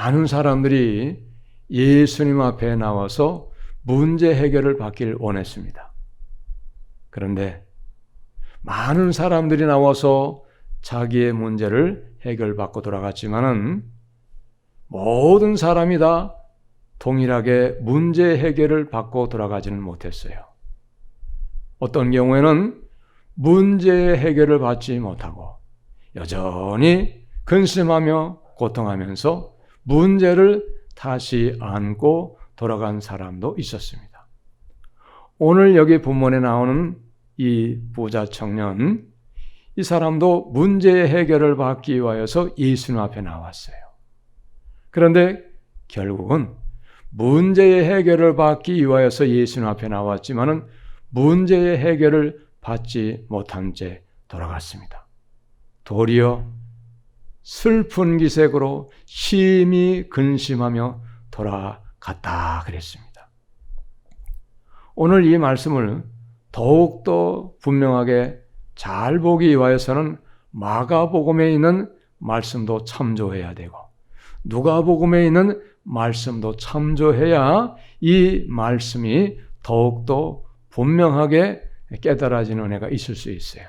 많은 사람들이 예수님 앞에 나와서 문제 해결을 받기를 원했습니다. 그런데 많은 사람들이 나와서 자기의 문제를 해결받고 돌아갔지만은 모든 사람이 다 동일하게 문제 해결을 받고 돌아가지는 못했어요. 어떤 경우에는 문제 해결을 받지 못하고 여전히 근심하며 고통하면서 문제를 다시 안고 돌아간 사람도 있었습니다. 오늘 여기 본문에 나오는 이 부자 청년, 이 사람도 문제 해결을 받기 위하여서 예수님 앞에 나왔어요. 그런데 결국은 문제의 해결을 받기 위하여서 예수님 앞에 나왔지만은 문제의 해결을 받지 못한 채 돌아갔습니다. 도리어 슬픈 기색으로 심히 근심하며 돌아갔다 그랬습니다. 오늘 이 말씀을 더욱더 분명하게 잘 보기 위하여서는 마가복음에 있는 말씀도 참조해야 되고 누가복음에 있는 말씀도 참조해야 이 말씀이 더욱더 분명하게 깨달아지는 은혜가 있을 수 있어요.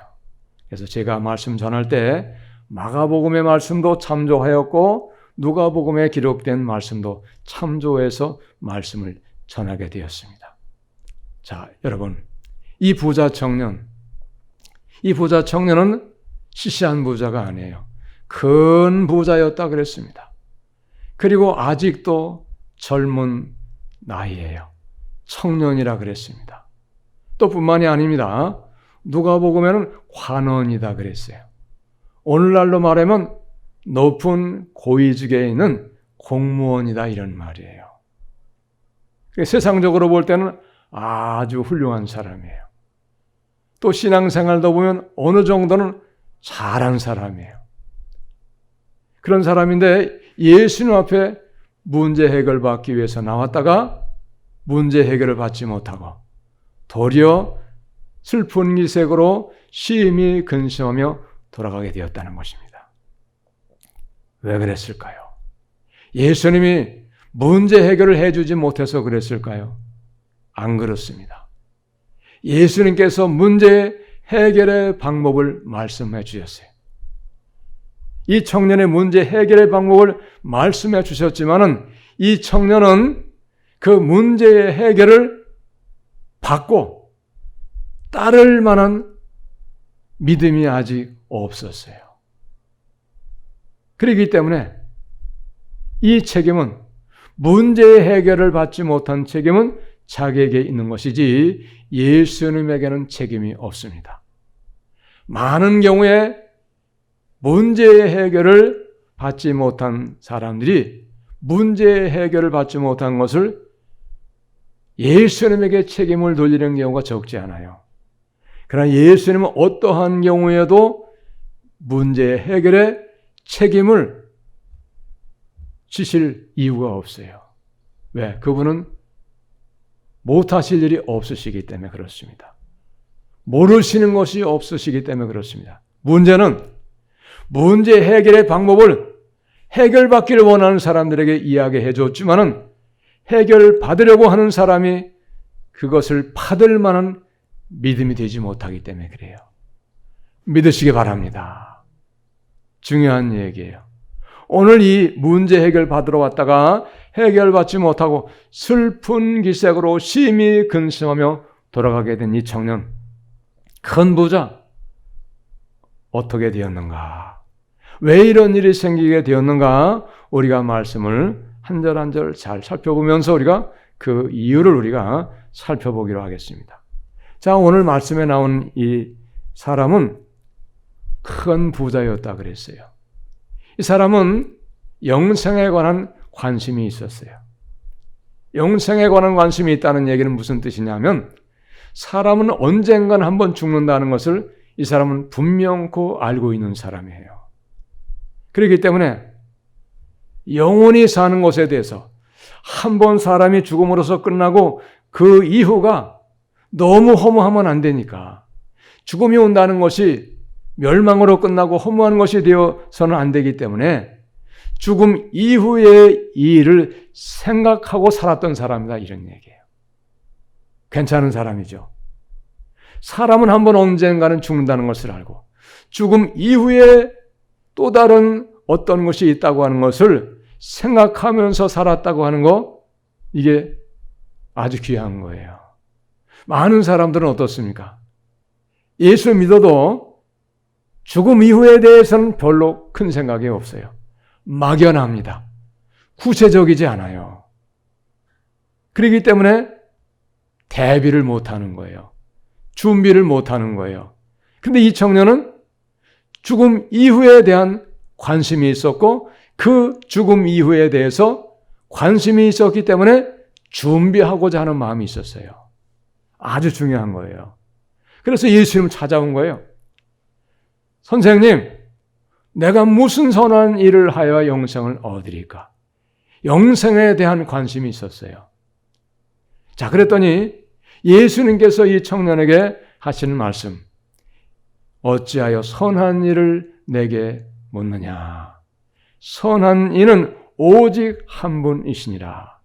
그래서 제가 말씀 전할 때 마가복음의 말씀도 참조하였고 누가복음에 기록된 말씀도 참조해서 말씀을 전하게 되었습니다. 자, 여러분, 이 부자 청년은 시시한 부자가 아니에요. 큰 부자였다 그랬습니다. 그리고 아직도 젊은 나이예요. 청년이라 그랬습니다. 또 뿐만이 아닙니다. 누가복음에는 관원이다 그랬어요. 오늘날로 말하면 높은 고위직에 있는 공무원이다 이런 말이에요. 세상적으로 볼 때는 아주 훌륭한 사람이에요. 또 신앙생활도 보면 어느 정도는 잘한 사람이에요. 그런 사람인데 예수님 앞에 문제 해결받기 위해서 나왔다가 문제 해결을 받지 못하고 도리어 슬픈 기색으로 심히 근심하며 돌아가게 되었다는 것입니다. 왜 그랬을까요? 예수님이 문제 해결을 해주지 못해서 그랬을까요? 안 그렇습니다. 예수님께서 문제 해결의 방법을 말씀해 주셨어요. 이 청년의 문제 해결의 방법을 말씀해 주셨지만은 이 청년은 그 문제의 해결을 받고 따를 만한 믿음이 아직 없었어요. 그렇기 때문에 이 책임은 문제의 해결을 받지 못한 책임은 자기에게 있는 것이지 예수님에게는 책임이 없습니다. 많은 경우에 문제의 해결을 받지 못한 사람들이 문제의 해결을 받지 못한 것을 예수님에게 책임을 돌리는 경우가 적지 않아요. 그러나 예수님은 어떠한 경우에도 문제의 해결에 책임을 지실 이유가 없어요. 왜? 그분은 못하실 일이 없으시기 때문에 그렇습니다. 모르시는 것이 없으시기 때문에 그렇습니다. 문제는 문제 해결의 방법을 해결받기를 원하는 사람들에게 이야기해 줬지만은 해결받으려고 하는 사람이 그것을 받을 만한 믿음이 되지 못하기 때문에 그래요. 믿으시기 바랍니다. 중요한 얘기예요. 오늘 이 문제 해결 받으러 왔다가 해결받지 못하고 슬픈 기색으로 심히 근심하며 돌아가게 된 이 청년, 큰 부자, 어떻게 되었는가? 왜 이런 일이 생기게 되었는가? 우리가 말씀을 한 절 한 절 잘 살펴보면서 우리가 그 이유를 우리가 살펴보기로 하겠습니다. 자, 오늘 말씀에 나온 이 사람은 큰 부자였다 그랬어요. 이 사람은 영생에 관한 관심이 있었어요. 영생에 관한 관심이 있다는 얘기는 무슨 뜻이냐면 사람은 언젠간 한번 죽는다는 것을 이 사람은 분명코 알고 있는 사람이에요. 그렇기 때문에 영원히 사는 것에 대해서 한번 사람이 죽음으로써 끝나고 그 이후가 너무 허무하면 안 되니까 죽음이 온다는 것이 멸망으로 끝나고 허무한 것이 되어서는 안 되기 때문에 죽음 이후의 일을 생각하고 살았던 사람이다, 이런 얘기예요. 괜찮은 사람이죠. 사람은 한번 언젠가는 죽는다는 것을 알고 죽음 이후에 또 다른 어떤 것이 있다고 하는 것을 생각하면서 살았다고 하는 거, 이게 아주 귀한 거예요. 많은 사람들은 어떻습니까? 예수 믿어도 죽음 이후에 대해서는 별로 큰 생각이 없어요. 막연합니다. 구체적이지 않아요. 그렇기 때문에 대비를 못하는 거예요. 준비를 못하는 거예요. 근데 이 청년은 죽음 이후에 대한 관심이 있었고 그 죽음 이후에 대해서 관심이 있었기 때문에 준비하고자 하는 마음이 있었어요. 아주 중요한 거예요. 그래서 예수님을 찾아온 거예요. 선생님, 내가 무슨 선한 일을 하여 영생을 얻으리까? 영생에 대한 관심이 있었어요. 자, 그랬더니 예수님께서 이 청년에게 하시는 말씀, 어찌하여 선한 일을 내게 묻느냐? 선한 이는 오직 한 분이시니라.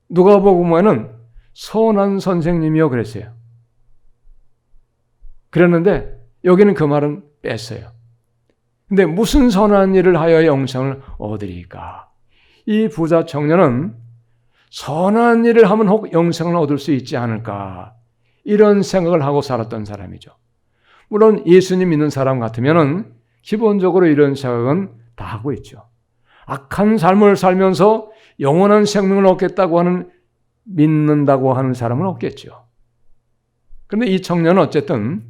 누가복음에는 선한 선생님이요 그랬어요. 그랬는데 여기는 그 말은 뺐어요. 근데 무슨 선한 일을 하여 영생을 얻으리까? 이 부자 청년은 선한 일을 하면 혹 영생을 얻을 수 있지 않을까? 이런 생각을 하고 살았던 사람이죠. 물론 예수님 믿는 사람 같으면은 기본적으로 이런 생각은 다 하고 있죠. 악한 삶을 살면서 영원한 생명을 얻겠다고 하는, 믿는다고 하는 사람은 없겠죠. 그런데 이 청년은 어쨌든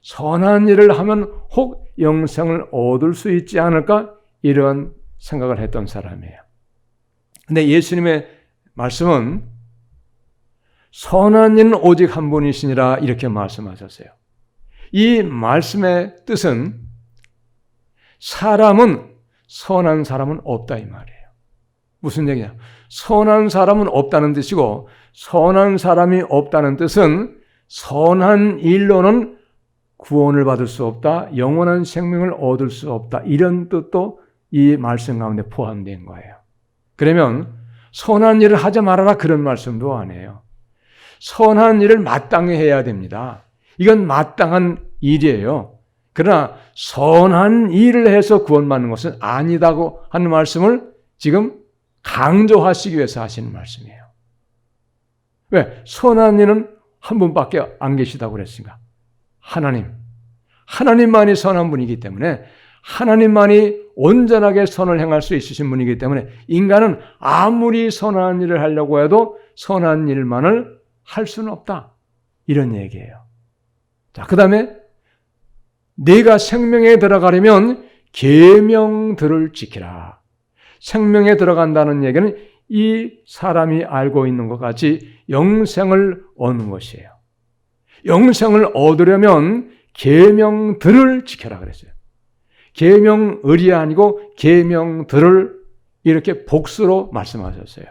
선한 일을 하면 혹 영생을 얻을 수 있지 않을까? 이런 생각을 했던 사람이에요. 근데 예수님의 말씀은 선한 이는 오직 한 분이시니라 이렇게 말씀하셨어요. 이 말씀의 뜻은 사람은, 선한 사람은 없다 이 말이에요. 무슨 얘기냐? 선한 사람은 없다는 뜻이고 선한 사람이 없다는 뜻은 선한 일로는 구원을 받을 수 없다, 영원한 생명을 얻을 수 없다, 이런 뜻도 이 말씀 가운데 포함된 거예요. 그러면 선한 일을 하지 말아라 그런 말씀도 안 해요. 선한 일을 마땅히 해야 됩니다. 이건 마땅한 일이에요. 그러나 선한 일을 해서 구원받는 것은 아니다고 하는 말씀을 지금 강조하시기 위해서 하시는 말씀이에요. 왜? 선한 일은 한 분밖에 안 계시다고 그랬습니까? 하나님만이 선한 분이기 때문에 하나님만이 온전하게 선을 행할 수 있으신 분이기 때문에 인간은 아무리 선한 일을 하려고 해도 선한 일만을 할 수는 없다. 이런 얘기예요. 자, 그 다음에 네가 생명에 들어가려면 계명들을 지키라. 생명에 들어간다는 얘기는 이 사람이 알고 있는 것 같이 영생을 얻는 것이에요. 영생을 얻으려면 계명들을 지켜라 그랬어요. 계명을이 아니고 계명들을 이렇게 복수로 말씀하셨어요.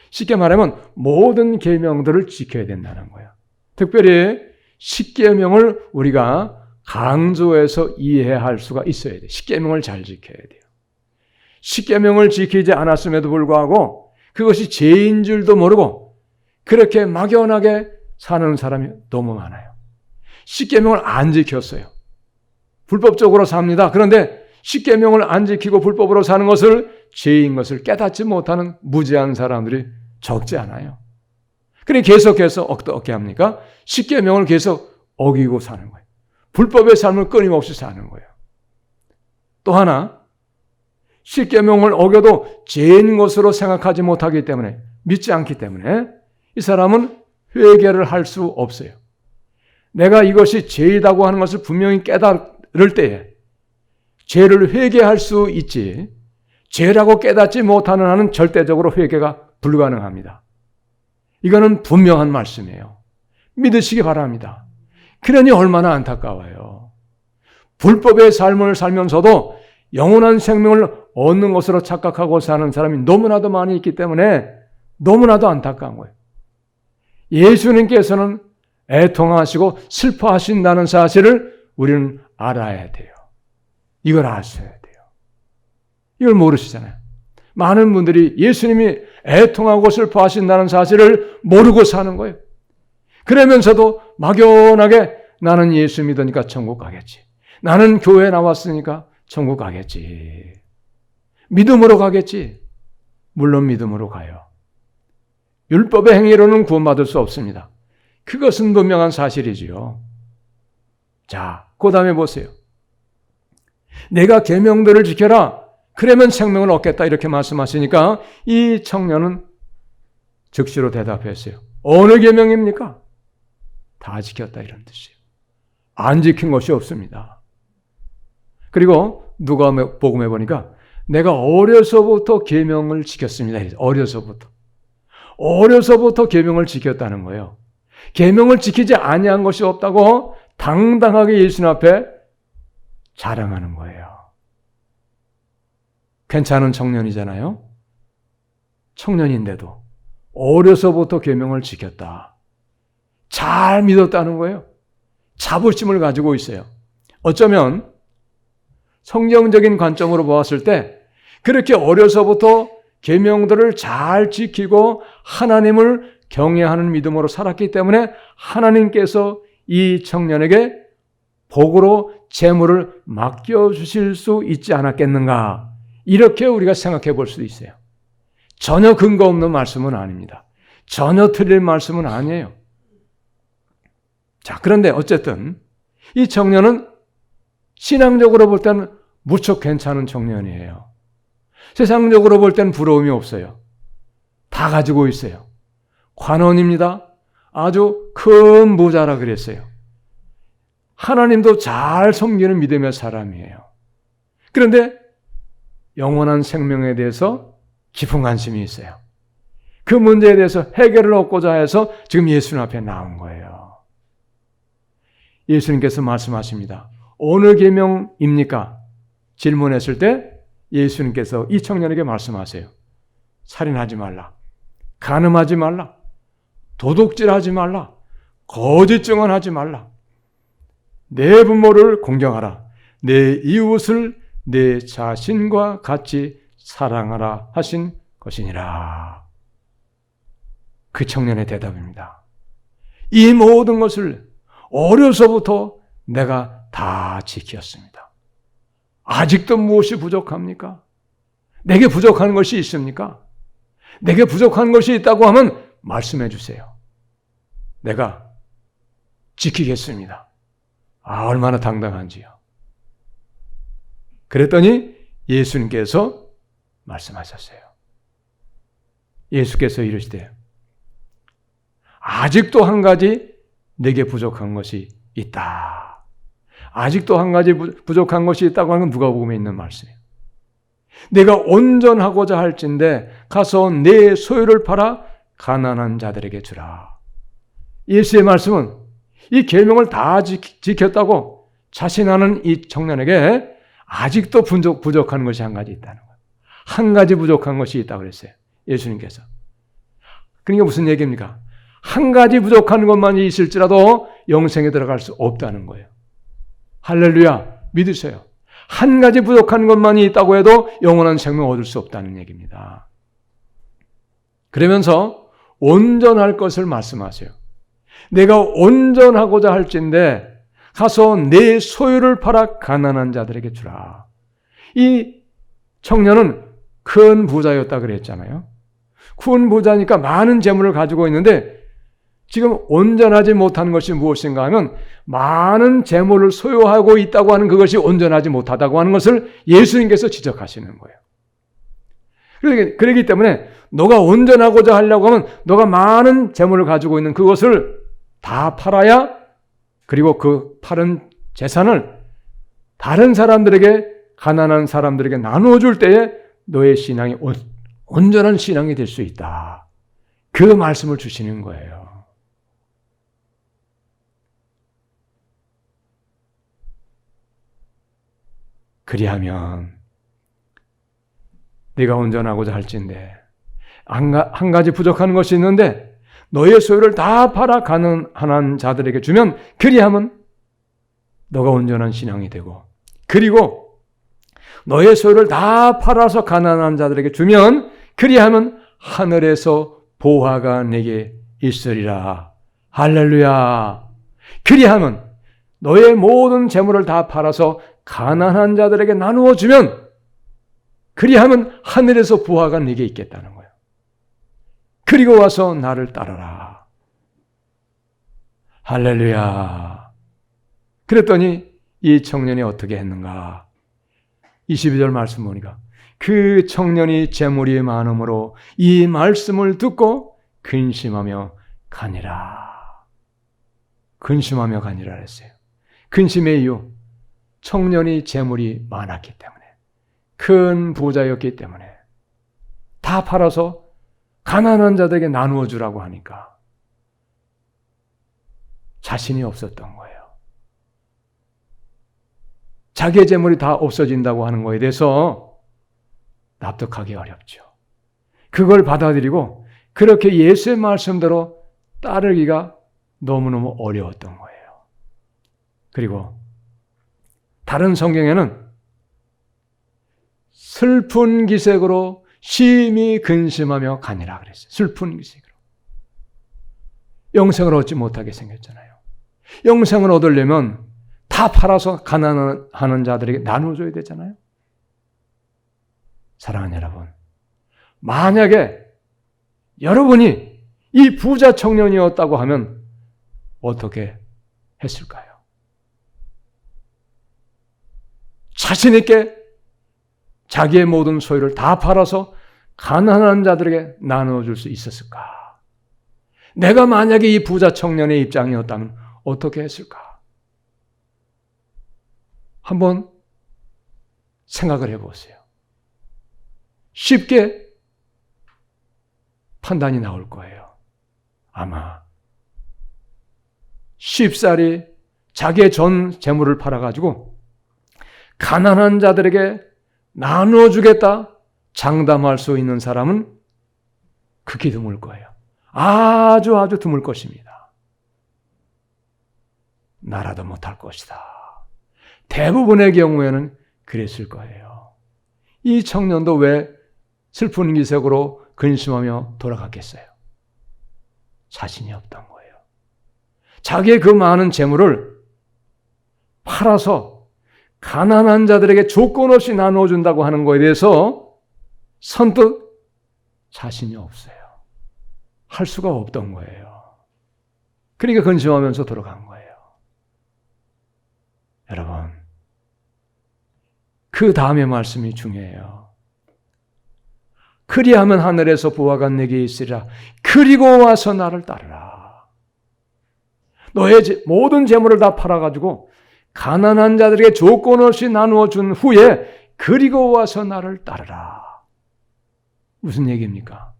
쉽게 말하면 모든 계명들을 지켜야 된다는 거예요. 특별히 십계명을 우리가 강조해서 이해할 수가 있어야 돼요. 십계명을 잘 지켜야 돼요. 십계명을 지키지 않았음에도 불구하고 그것이 죄인 줄도 모르고 그렇게 막연하게 사는 사람이 너무 많아요. 십계명을 안 지켰어요. 불법적으로 삽니다. 그런데 십계명을 안 지키고 불법으로 사는 것을 죄인 것을 깨닫지 못하는 무지한 사람들이 적지 않아요. 그러니 계속해서 어떻게 합니까? 십계명을 계속 어기고 사는 거예요. 불법의 삶을 끊임없이 사는 거예요. 또 하나, 십계명을 어겨도 죄인 것으로 생각하지 못하기 때문에, 믿지 않기 때문에 이 사람은 회개를 할 수 없어요. 내가 이것이 죄이다고 하는 것을 분명히 깨달을 때에 죄를 회개할 수 있지, 죄라고 깨닫지 못하는 한은 절대적으로 회개가 불가능합니다. 이거는 분명한 말씀이에요. 믿으시기 바랍니다. 그러니 얼마나 안타까워요. 불법의 삶을 살면서도 영원한 생명을 얻는 것으로 착각하고 사는 사람이 너무나도 많이 있기 때문에 너무나도 안타까운 거예요. 예수님께서는 애통하시고 슬퍼하신다는 사실을 우리는 알아야 돼요. 이걸 아셔야 돼요. 이걸 모르시잖아요. 많은 분들이 예수님이 애통하고 슬퍼하신다는 사실을 모르고 사는 거예요. 그러면서도 막연하게 나는 예수 믿으니까 천국 가겠지. 나는 교회 나왔으니까 천국 가겠지. 믿음으로 가겠지. 물론 믿음으로 가요. 율법의 행위로는 구원받을 수 없습니다. 그것은 분명한 사실이지요. 자, 그 다음에 보세요. 내가 계명들을 지켜라. 그러면 생명을 얻겠다. 이렇게 말씀하시니까 이 청년은 즉시로 대답했어요. 어느 계명입니까? 다 지켰다 이런 뜻이에요. 안 지킨 것이 없습니다. 그리고 누가 복음해 보니까 내가 어려서부터 계명을 지켰습니다. 어려서부터 계명을 지켰다는 거예요. 계명을 지키지 아니한 것이 없다고 당당하게 예수님 앞에 자랑하는 거예요. 괜찮은 청년이잖아요. 청년인데도 어려서부터 계명을 지켰다. 잘 믿었다는 거예요. 자부심을 가지고 있어요. 어쩌면 성경적인 관점으로 보았을 때 그렇게 어려서부터 계명들을 잘 지키고 하나님을 경외하는 믿음으로 살았기 때문에 하나님께서 이 청년에게 복으로 재물을 맡겨주실 수 있지 않았겠는가. 이렇게 우리가 생각해 볼 수도 있어요. 전혀 근거 없는 말씀은 아닙니다. 전혀 틀린 말씀은 아니에요. 자, 그런데 어쨌든 이 청년은 신앙적으로 볼 때는 무척 괜찮은 청년이에요. 세상적으로 볼 때는 부러움이 없어요. 다 가지고 있어요. 관원입니다. 아주 큰 부자라 그랬어요. 하나님도 잘 섬기는 믿음의 사람이에요. 그런데 영원한 생명에 대해서 깊은 관심이 있어요. 그 문제에 대해서 해결을 얻고자 해서 지금 예수님 앞에 나온 거예요. 예수님께서 말씀하십니다. 어느 계명입니까? 질문했을 때 예수님께서 이 청년에게 말씀하세요. 살인하지 말라. 간음하지 말라. 도둑질하지 말라. 거짓 증언하지 말라. 내 부모를 공경하라. 내 이웃을 내 자신과 같이 사랑하라 하신 것이니라. 그 청년의 대답입니다. 이 모든 것을 어려서부터 내가 다 지켰습니다. 아직도 무엇이 부족합니까? 내게 부족한 것이 있습니까? 내게 부족한 것이 있다고 하면 말씀해 주세요. 내가 지키겠습니다. 아, 얼마나 당당한지요. 그랬더니 예수님께서 말씀하셨어요. 예수께서 이르시되 아직도 한 가지 내게 부족한 것이 있다. 아직도 한 가지 부족한 것이 있다고 하는 건 누가복음에 있는 말씀이에요. 내가 온전하고자 할진대 가서 내 소유를 팔아 가난한 자들에게 주라. 예수의 말씀은 이 계명을 다 지켰다고 자신하는 이 청년에게 아직도 부족한 것이 한 가지 있다는 거예요. 한 가지 부족한 것이 있다고 그랬어요. 예수님께서. 그러니까 무슨 얘기입니까? 한 가지 부족한 것만이 있을지라도 영생에 들어갈 수 없다는 거예요. 할렐루야, 믿으세요. 한 가지 부족한 것만이 있다고 해도 영원한 생명을 얻을 수 없다는 얘기입니다. 그러면서 온전할 것을 말씀하세요. 내가 온전하고자 할진대 가서 내 소유를 팔아 가난한 자들에게 주라. 이 청년은 큰 부자였다 그랬잖아요. 큰 부자니까 많은 재물을 가지고 있는데 지금 온전하지 못한 것이 무엇인가 하면 많은 재물을 소유하고 있다고 하는 그것이 온전하지 못하다고 하는 것을 예수님께서 지적하시는 거예요. 그렇기 때문에 너가 온전하고자 하려고 하면 너가 많은 재물을 가지고 있는 그것을 다 팔아야, 그리고 그 팔은 재산을 다른 사람들에게, 가난한 사람들에게 나누어줄 때에 너의 신앙이 온전한 신앙이 될 수 있다. 그 말씀을 주시는 거예요. 그리하면 네가 온전하고자 할진대 한 가지 부족한 것이 있는데 너의 소유를 다 팔아 가난한 자들에게 주면, 그리하면 너가 온전한 신앙이 되고, 그리고 너의 소유를 다 팔아서 가난한 자들에게 주면 그리하면 하늘에서 보화가 내게 있으리라. 할렐루야. 그리하면 너의 모든 재물을 다 팔아서 가난한 자들에게 나누어 주면 그리하면 하늘에서 보화가 네게 있겠다는 거예요. 그리고 와서 나를 따르라. 할렐루야. 그랬더니 이 청년이 어떻게 했는가? 22절 말씀 보니까 그 청년이 재물이 많음으로 이 말씀을 듣고 근심하며 가니라. 근심하며 가니라 했어요. 근심의 이유, 청년이 재물이 많았기 때문에, 큰 부자였기 때문에 다 팔아서 가난한 자들에게 나누어 주라고 하니까 자신이 없었던 거예요. 자기의 재물이 다 없어진다고 하는 거에 대해서 납득하기 어렵죠. 그걸 받아들이고 그렇게 예수의 말씀대로 따르기가 너무너무 어려웠던 거예요. 그리고 다른 성경에는 슬픈 기색으로 심히 근심하며 가니라 그랬어요. 슬픈 기색으로. 영생을 얻지 못하게 생겼잖아요. 영생을 얻으려면 다 팔아서 가난하는 자들에게 나눠줘야 되잖아요. 사랑하는 여러분, 만약에 여러분이 이 부자 청년이었다고 하면 어떻게 했을까요? 자신 있게 자기의 모든 소유를 다 팔아서 가난한 자들에게 나눠줄 수 있었을까? 내가 만약에 이 부자 청년의 입장이었다면 어떻게 했을까? 한번 생각을 해보세요. 쉽게 판단이 나올 거예요. 아마 쉽사리 자기의 전 재물을 팔아가지고 가난한 자들에게 나눠주겠다 장담할 수 있는 사람은 극히 드물 거예요. 아주 드물 것입니다. 나라도 못할 것이다. 대부분의 경우에는 그랬을 거예요. 이 청년도 왜 슬픈 기색으로 근심하며 돌아갔겠어요? 자신이 없던 거예요. 자기의 그 많은 재물을 팔아서 가난한 자들에게 조건 없이 나눠준다고 하는 것에 대해서 선뜻 자신이 없어요. 할 수가 없던 거예요. 그러니까 근심하면서 돌아간 거예요. 여러분, 그 다음의 말씀이 중요해요. 그리하면 하늘에서 보화가 내게 있으리라. 그리고 와서 나를 따르라. 너의 모든 재물을 다 팔아가지고 가난한 자들에게 조건 없이 나누어 준 후에 그리고 와서 나를 따르라. 무슨 얘기입니까?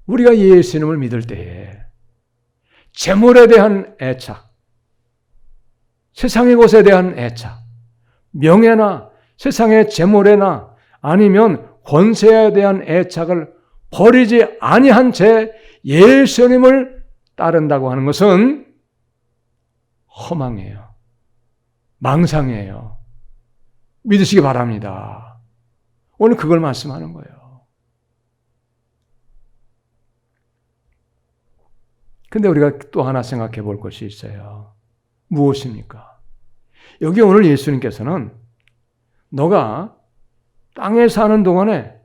우리가 예수님을 믿을 때에 재물에 대한 애착, 세상의 것에 대한 애착, 명예나 세상의 재물에나 아니면 권세에 대한 애착을 버리지 아니한 채 예수님을 따른다고 하는 것은 허망해요. 망상이에요. 믿으시기 바랍니다. 오늘 그걸 말씀하는 거예요. 근데 우리가 또 하나 생각해 볼 것이 있어요. 무엇입니까? 여기 오늘 예수님께서는 너가 땅에 사는 동안에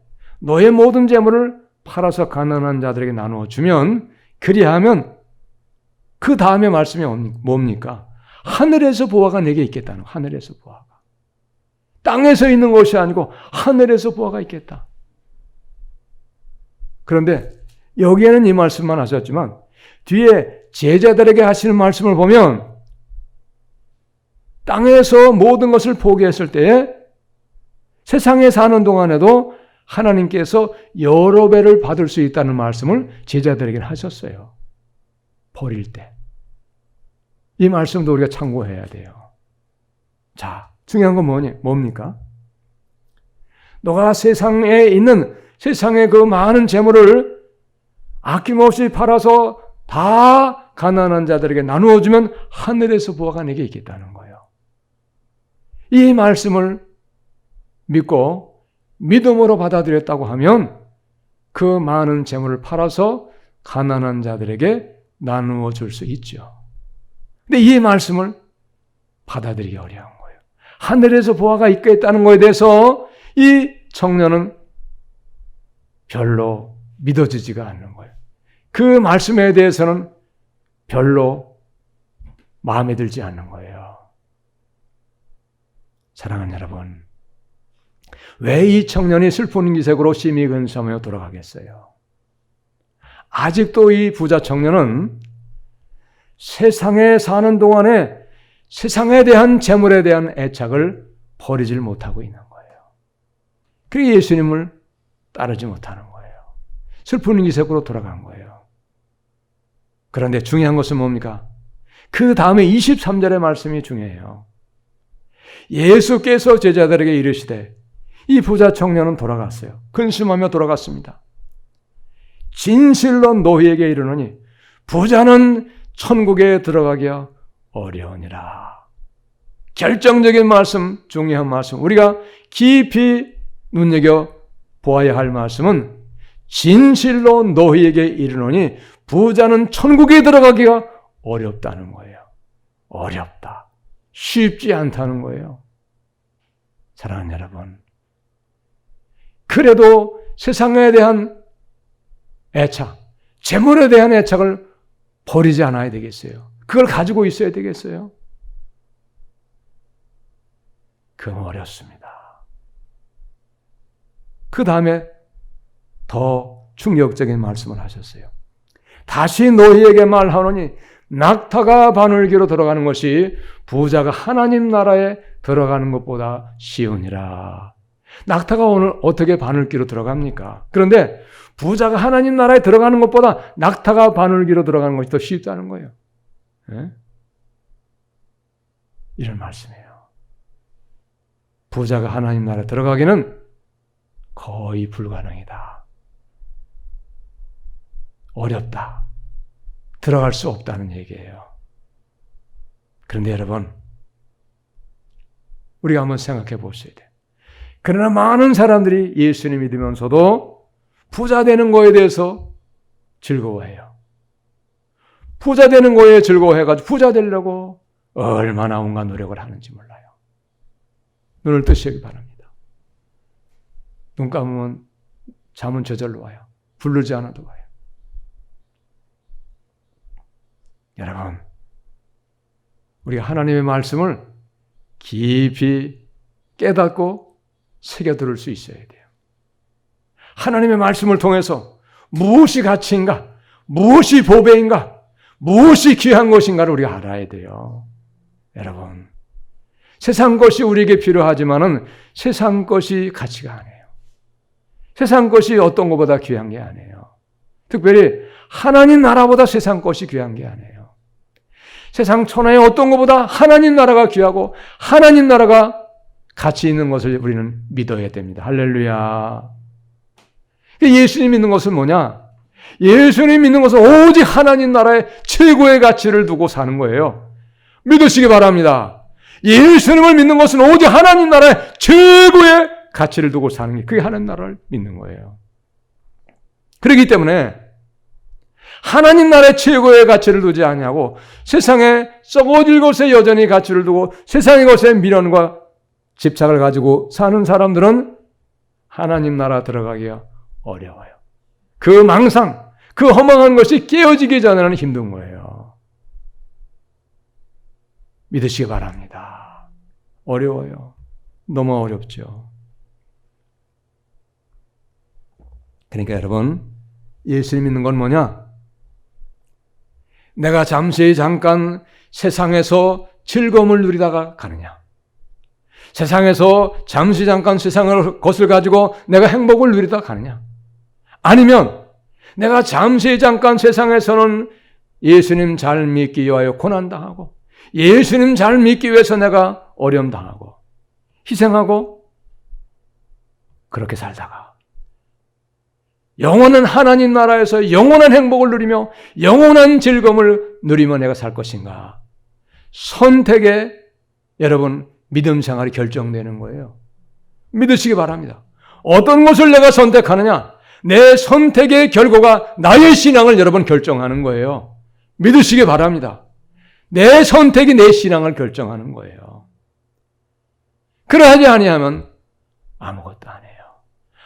너의 모든 재물을 팔아서 가난한 자들에게 나누어 주면 그리하면 그 다음에 말씀이 뭡니까? 하늘에서 보화가 내게 있겠다는 거예요. 하늘에서 보화가. 땅에서 있는 것이 아니고 하늘에서 보화가 있겠다. 그런데 여기에는 이 말씀만 하셨지만 뒤에 제자들에게 하시는 말씀을 보면 땅에서 모든 것을 포기했을 때에 세상에 사는 동안에도 하나님께서 여러 배를 받을 수 있다는 말씀을 제자들에게 하셨어요. 버릴 때. 이 말씀도 우리가 참고해야 돼요. 자, 중요한 건 뭡니까? 너가 세상에 있는 세상의 그 많은 재물을 아낌없이 팔아서 다 가난한 자들에게 나누어주면 하늘에서 보화가 내게 있겠다는 거예요. 이 말씀을 믿고 믿음으로 받아들였다고 하면 그 많은 재물을 팔아서 가난한 자들에게 나누어 줄 수 있죠. 근데 이 말씀을 받아들이기 어려운 거예요. 하늘에서 보화가 있겠다는 것에 대해서 이 청년은 별로 믿어지지가 않는 거예요. 그 말씀에 대해서는 별로 마음에 들지 않는 거예요. 사랑하는 여러분, 왜 이 청년이 슬픈 기색으로 심히 근심하며 돌아가겠어요? 아직도 이 부자 청년은 세상에 사는 동안에 세상에 대한 재물에 대한 애착을 버리질 못하고 있는 거예요. 그리고 예수님을 따르지 못하는 거예요. 슬픈 기색으로 돌아간 거예요. 그런데 중요한 것은 뭡니까? 그 다음에 23절의 말씀이 중요해요. 예수께서 제자들에게 이르시되 이 부자 청년은 돌아갔어요. 근심하며 돌아갔습니다. 진실로 너희에게 이르노니 부자는 천국에 들어가기가 어려우니라. 결정적인 말씀, 중요한 말씀, 우리가 깊이 눈여겨 보아야 할 말씀은 진실로 너희에게 이르노니 부자는 천국에 들어가기가 어렵다는 거예요. 어렵다. 쉽지 않다는 거예요. 사랑하는 여러분, 그래도 세상에 대한 애착, 재물에 대한 애착을 버리지 않아야 되겠어요? 그걸 가지고 있어야 되겠어요? 그건 어렵습니다. 그 다음에 더 충격적인 말씀을 하셨어요. 다시 너희에게 말하노니 낙타가 바늘기로 들어가는 것이 부자가 하나님 나라에 들어가는 것보다 쉬우니라. 낙타가 오늘 어떻게 바늘기로 들어갑니까? 그런데 부자가 하나님 나라에 들어가는 것보다 낙타가 바늘기로 들어가는 것이 더 쉽다는 거예요. 네? 이런 말씀이에요. 부자가 하나님 나라에 들어가기는 거의 불가능이다. 어렵다. 들어갈 수 없다는 얘기예요. 그런데 여러분, 우리가 한번 생각해 보셔야 돼요. 그러나 많은 사람들이 예수님 믿으면서도 부자 되는 거에 대해서 즐거워해요. 부자 되는 거에 즐거워해가지고 부자 되려고 얼마나 온갖 노력을 하는지 몰라요. 눈을 뜨시기 바랍니다. 눈 감으면 잠은 저절로 와요. 부르지 않아도 와요. 여러분, 우리가 하나님의 말씀을 깊이 깨닫고 새겨들을 수 있어야 돼요. 하나님의 말씀을 통해서 무엇이 가치인가, 무엇이 보배인가, 무엇이 귀한 것인가를 우리가 알아야 돼요. 여러분, 세상 것이 우리에게 필요하지만은 세상 것이 가치가 아니에요. 세상 것이 어떤 것보다 귀한 게 아니에요. 특별히 하나님 나라보다 세상 것이 귀한 게 아니에요. 세상 천하의 어떤 것보다 하나님 나라가 귀하고 하나님 나라가 가치 있는 것을 우리는 믿어야 됩니다. 할렐루야. 예수님 믿는 것은 뭐냐? 예수님 믿는 것은 오직 하나님 나라의 최고의 가치를 두고 사는 거예요. 믿으시기 바랍니다. 예수님을 믿는 것은 오직 하나님 나라의 최고의 가치를 두고 사는 게 그게 하나님 나라를 믿는 거예요. 그렇기 때문에 하나님 나라의 최고의 가치를 두지 아니하고 세상에 썩어질 것에 여전히 가치를 두고 세상의 것에 미련과 집착을 가지고 사는 사람들은 하나님 나라 들어가기가 어려워요. 그 망상, 그 허망한 것이 깨어지기 전에는 힘든 거예요. 믿으시기 바랍니다. 어려워요. 너무 어렵죠. 그러니까 여러분, 예수를 믿는 건 뭐냐? 내가 잠깐 세상에서 즐거움을 누리다가 가느냐? 세상에서 잠깐 세상의 것을 가지고 내가 행복을 누리다가 가느냐? 아니면 내가 잠깐 세상에서는 예수님 잘 믿기 위하여 고난당하고 예수님 잘 믿기 위해서 내가 어려움 당하고 희생하고 그렇게 살다가 영원한 하나님 나라에서 영원한 행복을 누리며 영원한 즐거움을 누리며 내가 살 것인가? 선택에 여러분 믿음 생활이 결정되는 거예요. 믿으시기 바랍니다. 어떤 것을 내가 선택하느냐? 내 선택의 결과가 나의 신앙을 여러분 결정하는 거예요. 믿으시기 바랍니다. 내 선택이 내 신앙을 결정하는 거예요. 그러하지 아니하면 아무것도 안 해요.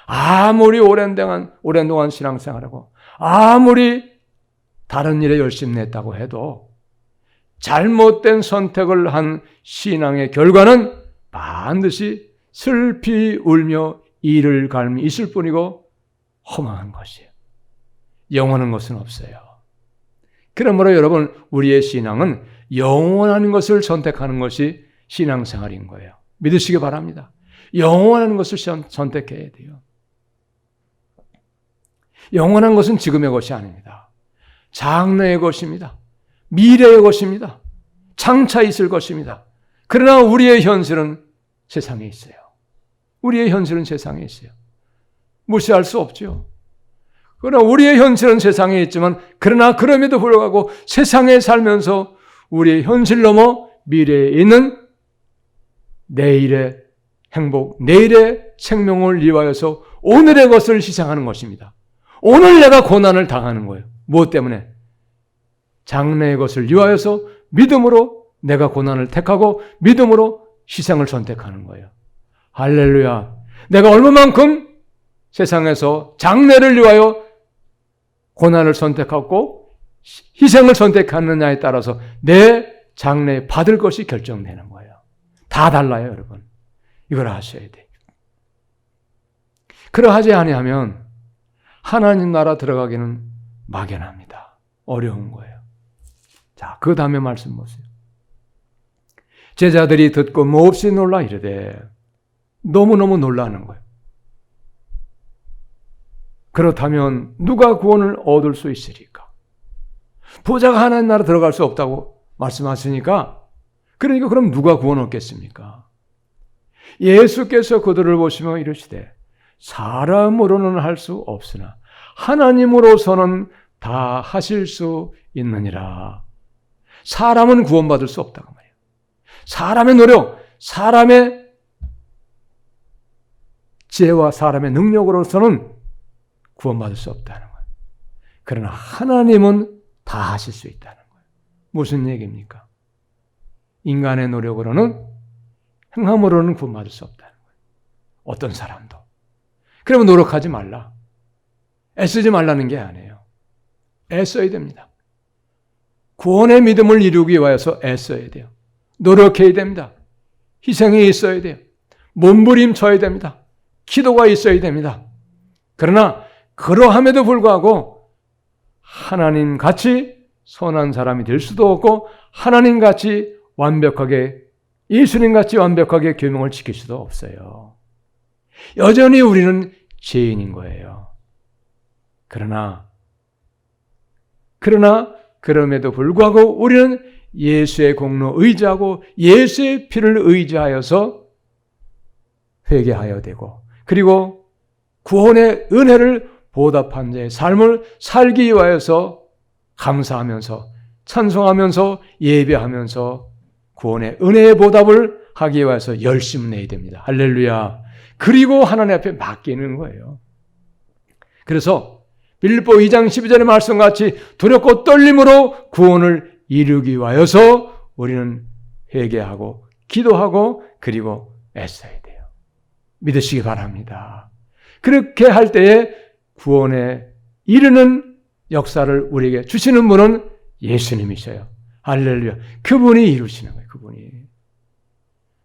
아무리 오랜 동안 신앙생활하고 아무리 다른 일에 열심히 냈다고 해도 잘못된 선택을 한 신앙의 결과는 반드시 슬피 울며 이를 갈미 있을 뿐이고 허망한 것이에요. 영원한 것은 없어요. 그러므로 여러분, 우리의 신앙은 영원한 것을 선택하는 것이 신앙생활인 거예요. 믿으시기 바랍니다. 영원한 것을 선택해야 돼요. 영원한 것은 지금의 것이 아닙니다. 장래의 것입니다. 미래의 것입니다. 장차 있을 것입니다. 그러나 우리의 현실은 세상에 있어요. 우리의 현실은 세상에 있어요. 무시할 수 없죠. 그러나 우리의 현실은 세상에 있지만, 그러나 그럼에도 불구하고 세상에 살면서 우리의 현실 넘어 미래에 있는 내일의 행복, 내일의 생명을 위하여서 오늘의 것을 희생하는 것입니다. 오늘 내가 고난을 당하는 거예요. 무엇 때문에? 장래의 것을 위하여서 믿음으로 내가 고난을 택하고 믿음으로 희생을 선택하는 거예요. 할렐루야. 내가 얼마만큼 세상에서 장래를 위하여 고난을 선택하고 희생을 선택하느냐에 따라서 내 장래에 받을 것이 결정되는 거예요. 다 달라요, 여러분. 이걸 아셔야 돼요. 그러하지 아니하면 하나님 나라 들어가기는 막연합니다. 어려운 거예요. 자, 그 다음에 말씀 보세요. 제자들이 듣고 몹시 놀라 이르되, 너무너무 놀라는 거예요. 그렇다면 누가 구원을 얻을 수 있으리까? 부자가 하나님 나라 들어갈 수 없다고 말씀하시니까, 그러니까 그럼 누가 구원 얻겠습니까? 예수께서 그들을 보시며 이르시되, 사람으로는 할 수 없으나 하나님으로서는 다 하실 수 있느니라. 사람은 구원받을 수 없다고 말이에요. 사람의 노력, 사람의 지혜와 사람의 능력으로서는 구원받을 수 없다는 거예요. 그러나 하나님은 다 하실 수 있다는 거예요. 무슨 얘기입니까? 인간의 노력으로는, 행함으로는 구원받을 수 없다는 거예요. 어떤 사람도. 그러면 노력하지 말라. 애쓰지 말라는 게 아니에요. 애써야 됩니다. 구원의 믿음을 이루기 위해서 애써야 돼요. 노력해야 됩니다. 희생이 있어야 돼요. 몸부림쳐야 됩니다. 기도가 있어야 됩니다. 그러나 그러함에도 불구하고 하나님같이 선한 사람이 될 수도 없고, 하나님같이 완벽하게, 예수님같이 완벽하게 계명을 지킬 수도 없어요. 여전히 우리는 죄인인 거예요. 그러나 그럼에도 불구하고 우리는 예수의 공로 의지하고 예수의 피를 의지하여서 회개하여야 되고, 그리고 구원의 은혜를 보답한 자의 삶을 살기 위하여서 감사하면서 찬송하면서 예배하면서 구원의 은혜의 보답을 하기 위해서 열심을 내야 됩니다. 할렐루야. 그리고 하나님 앞에 맡기는 거예요. 그래서 빌립보 2장 12절의 말씀같이 두렵고 떨림으로 구원을 이루기 위하여서 우리는 회개하고 기도하고 그리고 애써야 돼요. 믿으시기 바랍니다. 그렇게 할 때에 구원에 이르는 역사를 우리에게 주시는 분은 예수님이셔요. 할렐루야. 그분이 이루시는 거예요. 그분이.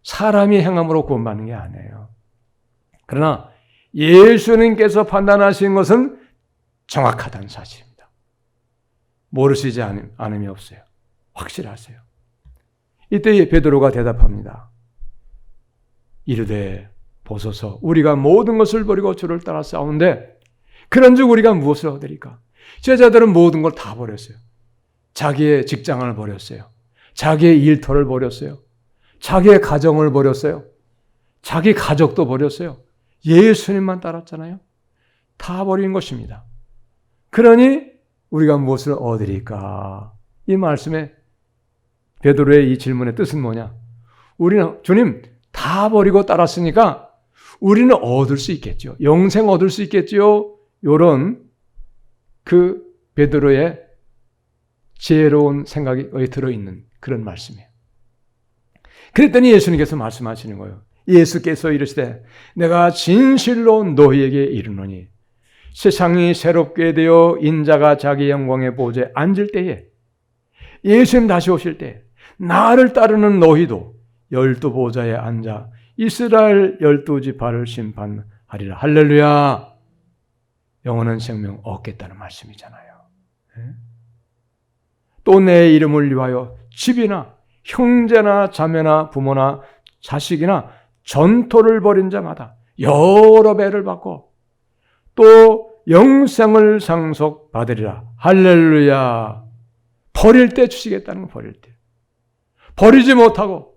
사람이 행함으로 구원받는 게 아니에요. 그러나 예수님께서 판단하신 것은 정확하다는 사실입니다. 모르시지 않음이 없어요. 확실하세요. 이때 베드로가 대답합니다. 이르되 보소서, 우리가 모든 것을 버리고 주를 따라 싸운데 그런즉 우리가 무엇을 얻으리까? 제자들은 모든 걸 다 버렸어요. 자기의 직장을 버렸어요. 자기의 일터를 버렸어요. 자기의 가정을 버렸어요. 자기 가족도 버렸어요. 예수님만 따랐잖아요. 다 버린 것입니다. 그러니 우리가 무엇을 얻으리까? 이 말씀에 베드로의 이 질문의 뜻은 뭐냐? 우리는 주님 다 버리고 따랐으니까 우리는 얻을 수 있겠죠. 영생 얻을 수 있겠죠. 요런 그 베드로의 지혜로운 생각이 들어있는 그런 말씀이에요. 그랬더니 예수님께서 말씀하시는 거예요. 예수께서 이르시되 내가 진실로 너희에게 이르노니 세상이 새롭게 되어 인자가 자기 영광의 보좌에 앉을 때에 예수님 다시 오실 때 나를 따르는 너희도 12보좌에 앉아 이스라엘 12지파를 심판하리라. 할렐루야. 영원한 생명 얻겠다는 말씀이잖아요. 또 내 이름을 위하여 집이나 형제나 자매나 부모나 자식이나 전토를 벌인 자마다 여러 배를 받고 또 영생을 상속받으리라. 할렐루야. 버릴 때 주시겠다는 거, 버릴 때. 버리지 못하고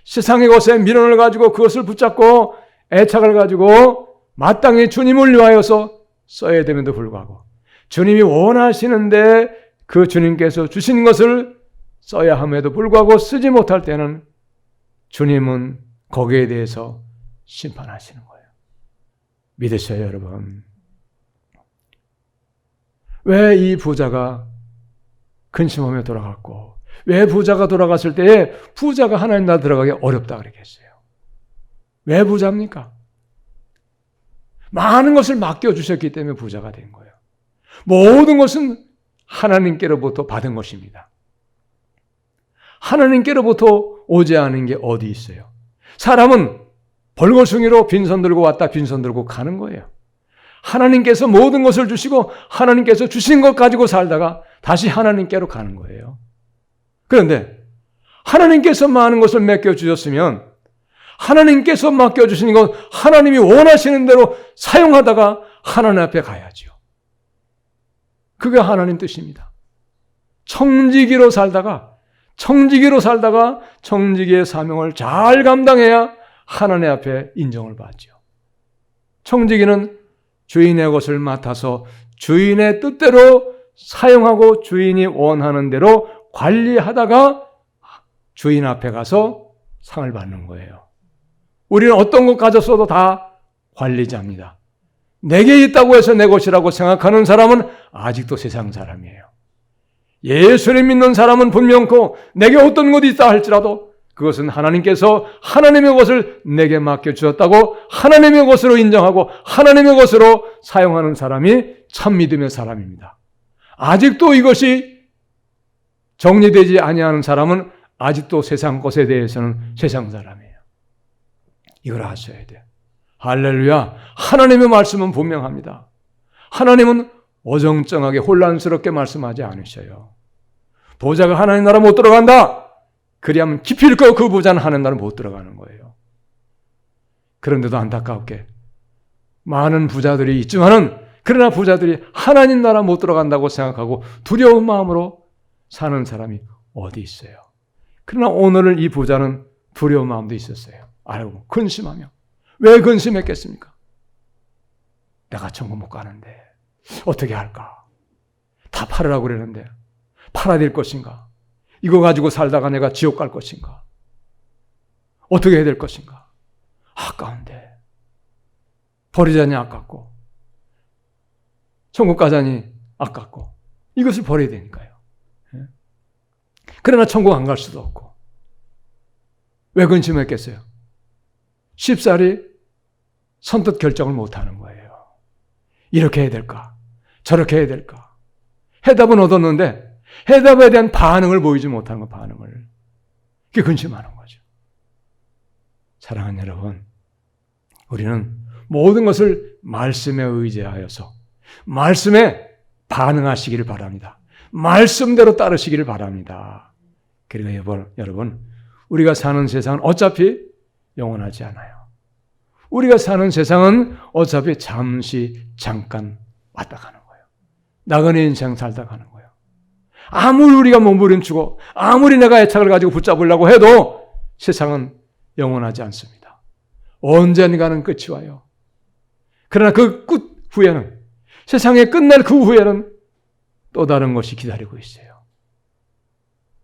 세상의 것에 미련을 가지고 그것을 붙잡고 애착을 가지고 마땅히 주님을 위하여서 써야 됨에도 불구하고 주님이 원하시는데 그 주님께서 주신 것을 써야 함에도 불구하고 쓰지 못할 때는 주님은 거기에 대해서 심판하시는 거예요. 믿으셔요, 여러분. 왜 이 부자가 근심하며 돌아갔고 왜 부자가 돌아갔을 때에 부자가 하나님 나라 들어가기 어렵다 그랬겠어요? 왜 부자입니까? 많은 것을 맡겨주셨기 때문에 부자가 된 거예요. 모든 것은 하나님께로부터 받은 것입니다. 하나님께로부터 오지 않은 게 어디 있어요? 사람은 벌거숭이로 빈손 들고 왔다 빈손 들고 가는 거예요. 하나님께서 모든 것을 주시고 하나님께서 주신 것 가지고 살다가 다시 하나님께로 가는 거예요. 그런데 하나님께서 많은 것을 맡겨주셨으면 하나님께서 맡겨주신 것 하나님이 원하시는 대로 사용하다가 하나님 앞에 가야죠. 그게 하나님 뜻입니다. 청지기로 살다가 청지기의 사명을 잘 감당해야 하나님 앞에 인정을 받죠. 청지기는 주인의 것을 맡아서 주인의 뜻대로 사용하고 주인이 원하는 대로 관리하다가 주인 앞에 가서 상을 받는 거예요. 우리는 어떤 것 가졌어도 다 관리자입니다. 내게 있다고 해서 내 것이라고 생각하는 사람은 아직도 세상 사람이에요. 예수를 믿는 사람은 분명코 내게 어떤 것이 있다 할지라도 그것은 하나님께서 하나님의 것을 내게 맡겨주셨다고 하나님의 것으로 인정하고 하나님의 것으로 사용하는 사람이 참 믿음의 사람입니다. 아직도 이것이 정리되지 아니하는 사람은 아직도 세상 것에 대해서는 세상 사람이에요. 이걸 아셔야 돼요. 할렐루야. 하나님의 말씀은 분명합니다. 하나님은 어정쩡하게 혼란스럽게 말씀하지 않으셔요. 부자가 하나님 나라 못 들어간다. 그리하면 기필코 그 부자는 하나님 나라 못 들어가는 거예요. 그런데도 안타깝게 많은 부자들이 있지만은 그러나 부자들이 하나님 나라 못 들어간다고 생각하고 두려운 마음으로 사는 사람이 어디 있어요. 그러나 오늘은 이 부자는 두려운 마음도 있었어요. 알고 근심하며. 왜 근심했겠습니까? 내가 천국 못 가는데 어떻게 할까? 다 팔으라고 그러는데 팔아야 될 것인가? 이거 가지고 살다가 내가 지옥 갈 것인가? 어떻게 해야 될 것인가? 아까운데 버리자니 아깝고 천국 가자니 아깝고 이것을 버려야 되니까요. 그러나 천국 안 갈 수도 없고 왜 근심했겠어요? 쉽사리 선뜻 결정을 못하는 거예요. 이렇게 해야 될까? 저렇게 해야 될까? 해답은 얻었는데 해답에 대한 반응을 보이지 못하는 거, 반응을. 그게 근심하는 거죠. 사랑하는 여러분, 우리는 모든 것을 말씀에 의지하여서 말씀에 반응하시기를 바랍니다. 말씀대로 따르시기를 바랍니다. 그리고 여러분, 우리가 사는 세상은 어차피 영원하지 않아요. 우리가 사는 세상은 어차피 잠깐 왔다 가는 거예요. 나그네 인생 살다 가는 거예요. 아무리 우리가 몸부림치고 아무리 내가 애착을 가지고 붙잡으려고 해도 세상은 영원하지 않습니다. 언젠가는 끝이 와요. 그러나 그 끝 후에는 세상에 끝날 그 후에는 또 다른 것이 기다리고 있어요.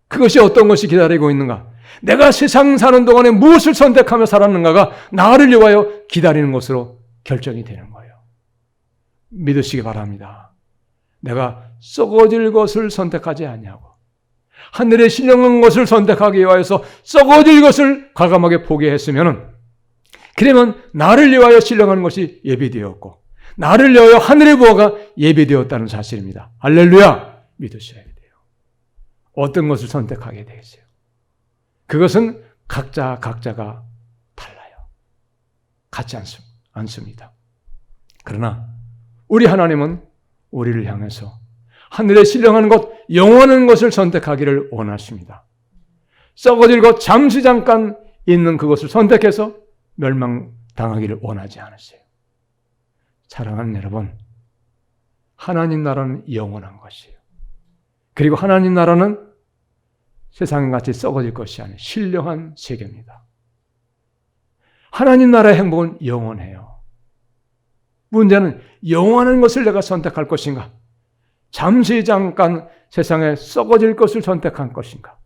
그것이 어떤 것이 기다리고 있는가? 내가 세상 사는 동안에 무엇을 선택하며 살았는가가 나를 위하여 기다리는 것으로 결정이 되는 거예요. 믿으시기 바랍니다. 내가 썩어질 것을 선택하지 아니하고 하늘에 신령한 것을 선택하기 위하여서 썩어질 것을 과감하게 포기했으면, 그러면 나를 위하여 신령한 것이 예비되었고 나를 위하여 하늘의 부하가 예비되었다는 사실입니다. 할렐루야! 믿으셔야 돼요. 어떤 것을 선택하게 되겠어요? 그것은 각자가 달라요. 같지 않습니다. 그러나 우리 하나님은 우리를 향해서 하늘에 신령한 것, 영원한 것을 선택하기를 원하십니다. 썩어질 것, 잠시 잠깐 있는 그것을 선택해서 멸망당하기를 원하지 않으세요. 사랑하는 여러분, 하나님 나라는 영원한 것이에요. 그리고 하나님 나라는 세상같이 썩어질 것이 아닌 신령한 세계입니다. 하나님 나라의 행복은 영원해요. 문제는 영원한 것을 내가 선택할 것인가? 잠시 잠깐 세상에 썩어질 것을 선택할 것인가?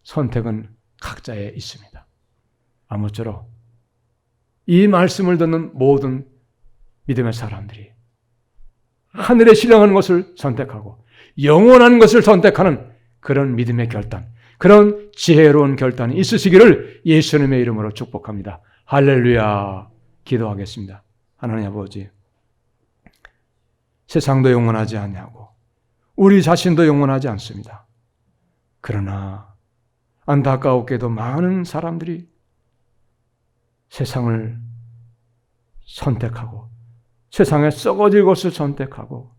선택은 각자에 있습니다. 아무쪼록 이 말씀을 듣는 모든 믿음의 사람들이 하늘에 신령한 것을 선택하고 영원한 것을 선택하는 그런 믿음의 결단, 그런 지혜로운 결단이 있으시기를 예수님의 이름으로 축복합니다. 할렐루야. 기도하겠습니다. 하나님 아버지, 세상도 영원하지 않냐고 우리 자신도 영원하지 않습니다. 그러나 안타까웠게도 많은 사람들이 세상을 선택하고 세상에 썩어질 것을 선택하고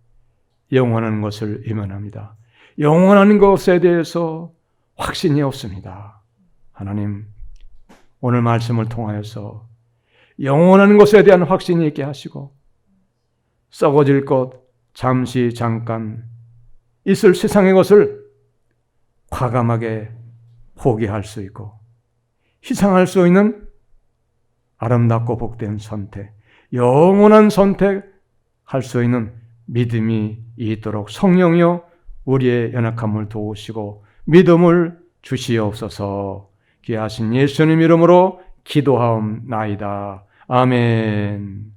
영원한 것을 외면합니다. 영원한 것에 대해서 확신이 없습니다. 하나님, 오늘 말씀을 통하여서 영원한 것에 대한 확신이 있게 하시고 썩어질 것, 잠시 잠깐 있을 세상의 것을 과감하게 포기할 수 있고 희생할 수 있는 아름답고 복된 선택, 영원한 선택할 수 있는 믿음이 있도록 성령이여 우리의 연약함을 도우시고 믿음을 주시옵소서. 귀하신 예수님 이름으로 기도하옵나이다. 아멘.